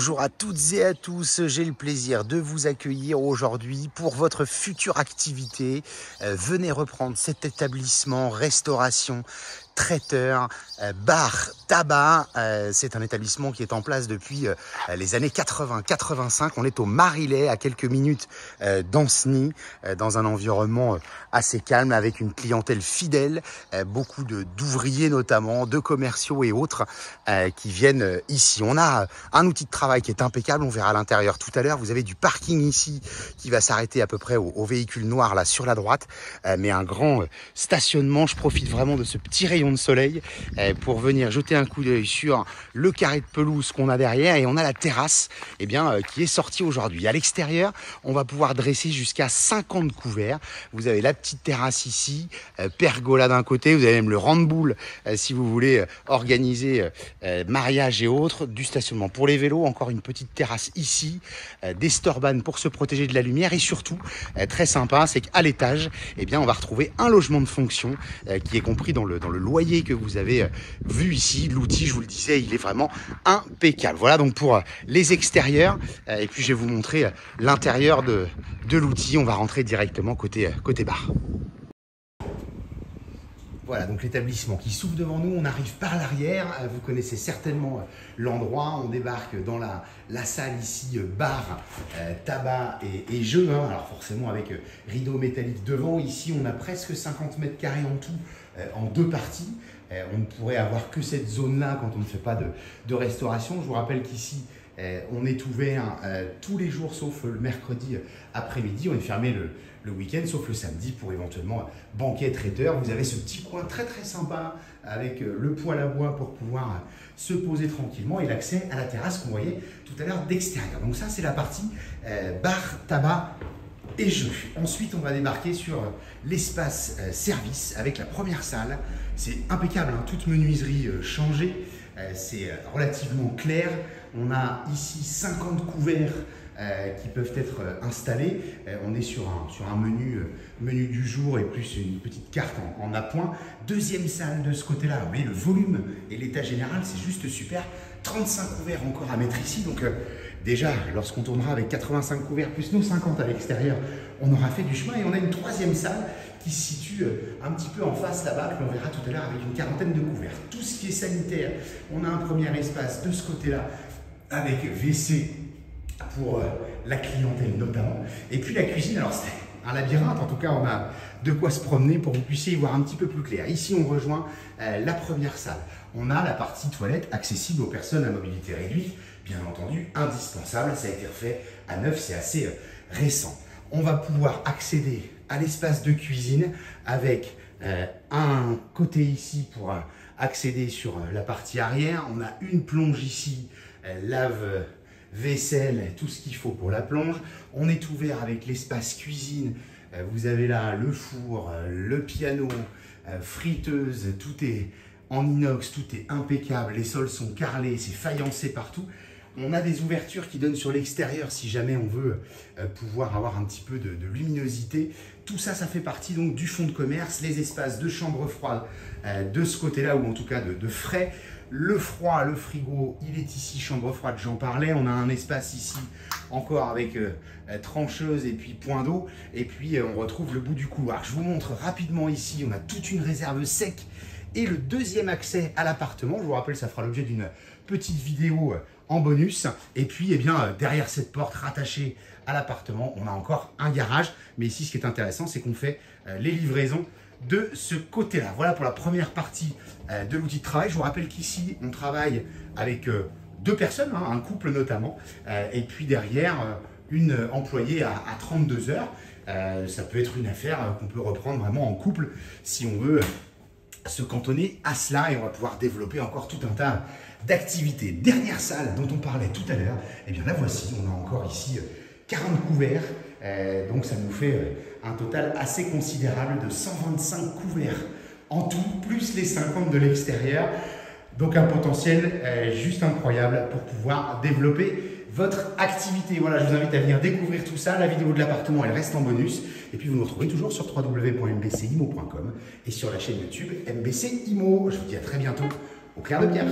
Bonjour à toutes et à tous, j'ai le plaisir de vous accueillir aujourd'hui pour votre future activité. Venez reprendre cet établissement, restauration, traiteur, bar, tabac. C'est un établissement qui est en place depuis les années 80-85. On est au Marillet, à quelques minutes d'Ancenis, dans un environnement assez calme, avec une clientèle fidèle, beaucoup d'ouvriers notamment, de commerciaux et autres qui viennent ici. On a un outil de travail qui est impeccable, on verra à l'intérieur tout à l'heure. Vous avez du parking ici qui va s'arrêter à peu près au véhicule noir là sur la droite, mais un grand stationnement. Je profite vraiment de ce petit rayon de soleil pour venir jeter un coup d'œil sur le carré de pelouse qu'on a derrière, et on a la terrasse qui est sortie aujourd'hui. À l'extérieur, on va pouvoir dresser jusqu'à 50 couverts. Vous avez la petite terrasse ici, pergola d'un côté, vous avez même le handball si vous voulez organiser mariage et autres, du stationnement pour les vélos, encore une petite terrasse ici, des storbanes pour se protéger de la lumière, et surtout très sympa, c'est qu'à l'étage on va retrouver un logement de fonction qui est compris dans le loyer que vous avez vu ici. L'outil, je vous le disais, il est vraiment impeccable. Voilà donc pour les extérieurs, et puis je vais vous montrer l'intérieur de l'outil. On va rentrer directement côté bar. Voilà donc l'établissement qui s'ouvre devant nous. On arrive par l'arrière. Vous connaissez certainement l'endroit. On débarque dans la salle ici, bar, tabac et jeux. Alors forcément avec rideau métallique devant. Ici on a presque 50 mètres carrés en tout, en deux parties. On ne pourrait avoir que cette zone-là quand on ne fait pas de restauration. Je vous rappelle qu'ici, on est ouvert tous les jours sauf le mercredi après-midi. On est fermé le week-end sauf le samedi pour éventuellement banquet, traiteur. Vous avez ce petit coin très très sympa avec le poêle à bois pour pouvoir se poser tranquillement, et l'accès à la terrasse qu'on voyait tout à l'heure d'extérieur. Donc ça, c'est la partie bar, tabac et jeux. Ensuite, on va débarquer sur l'espace service avec la première salle. C'est impeccable, toute menuiserie changée. C'est relativement clair. On a ici 50 couverts qui peuvent être installés. On est sur un menu du jour et plus une petite carte en appoint. Deuxième salle de ce côté-là. Vous voyez le volume et l'état général, c'est juste super. 35 couverts encore à mettre ici. Donc déjà, lorsqu'on tournera avec 85 couverts plus nos 50 à l'extérieur, on aura fait du chemin. Et on a une troisième salle qui se situe un petit peu en face là-bas, que l'on verra tout à l'heure, avec une quarantaine de couverts. Tout ce qui est sanitaire, on a un premier espace de ce côté-là avec WC pour la clientèle notamment. Et puis la cuisine, alors c'est un labyrinthe, en tout cas on a de quoi se promener pour que vous puissiez y voir un petit peu plus clair. Ici on rejoint la première salle. On a la partie toilette accessible aux personnes à mobilité réduite, bien entendu indispensable, ça a été refait à neuf, c'est assez récent. On va pouvoir accéder à l'espace de cuisine avec un côté ici pour accéder sur la partie arrière. On a une plonge ici, lave vaisselle, tout ce qu'il faut pour la plonge. On est ouvert avec l'espace cuisine. Vous avez là le four, le piano, friteuse, tout est en inox, tout est impeccable. Les sols sont carrelés, c'est faïencé partout. On a des ouvertures qui donnent sur l'extérieur si jamais on veut pouvoir avoir un petit peu de luminosité. Tout ça, ça fait partie donc du fonds de commerce. Les espaces de chambre froide de ce côté-là, ou en tout cas de frais. Le froid, le frigo, il est ici, chambre froide, j'en parlais. On a un espace ici encore avec trancheuse et puis point d'eau. Et puis on retrouve le bout du couloir. Je vous montre rapidement ici, on a toute une réserve sec et le deuxième accès à l'appartement. Je vous rappelle, ça fera l'objet d'une petite vidéo en bonus. Et puis derrière cette porte rattachée à l'appartement, on a encore un garage. Mais ici, ce qui est intéressant, c'est qu'on fait les livraisons de ce côté-là. Voilà pour la première partie de l'outil de travail. Je vous rappelle qu'ici, on travaille avec deux personnes, un couple notamment, et puis derrière, une employée à 32 heures. Ça peut être une affaire qu'on peut reprendre vraiment en couple si on veut se cantonner à cela, et on va pouvoir développer encore tout un tas d'activités. Dernière salle dont on parlait tout à l'heure, la voici. On a encore ici 40 couverts, donc ça nous fait un total assez considérable de 125 couverts en tout, plus les 50 de l'extérieur. Donc un potentiel juste incroyable pour pouvoir développer votre activité. Voilà, je vous invite à venir découvrir tout ça. La vidéo de l'appartement, elle reste en bonus. Et puis vous nous retrouverez toujours sur www.mbcimo.com et sur la chaîne YouTube MBC Imo. Je vous dis à très bientôt au Clair de Pierre.